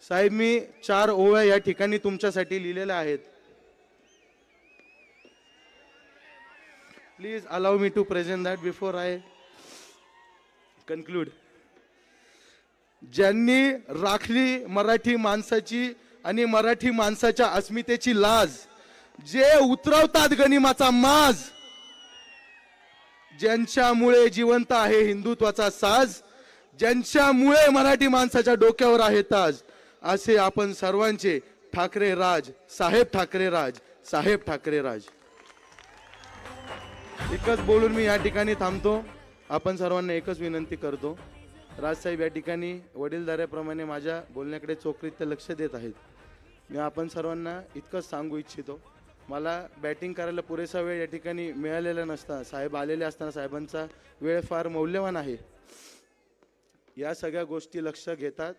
साहेब मी 4 ओव्या या ठिकाणी तुमच्यासाठी लिहिलेल्या आहेत. Please allow me to present that before I conclude. ज्यांनी राखली मराठी माणसाची आणि मराठी माणसाच्या अस्मितेची लाज, जे उतरवतात गनिमाचा माज, ज्यांच्यामुळे जिवंत आहे हिंदुत्वाचा साज, ज्यांच्यामुळे मराठी माणसाच्या डोक्यावर आहे ताज, असे आपण सर्वांचे ठाकरे राज, साहेब ठाकरे राज, साहेब ठाकरे राज. एकच बोलून मी या ठिकाणी थांबतो. आपण सर्वांना एकच विनंती करतो. राजसाहेब या ठिकाणी वडीलधाऱ्याप्रमाणे माझ्या बोलण्याकडे चोखरीत लक्ष देत आहेत. मी आपण सर्वांना इतकंच सांगू इच्छितो, मला बॅटिंग करायला पुरेसा वेळ या ठिकाणी मिळालेला नसता. साहेब आलेले असताना साहेबांचा वेळ फार मौल्यवान आहे. या सगळ्या गोष्टी लक्ष घेतात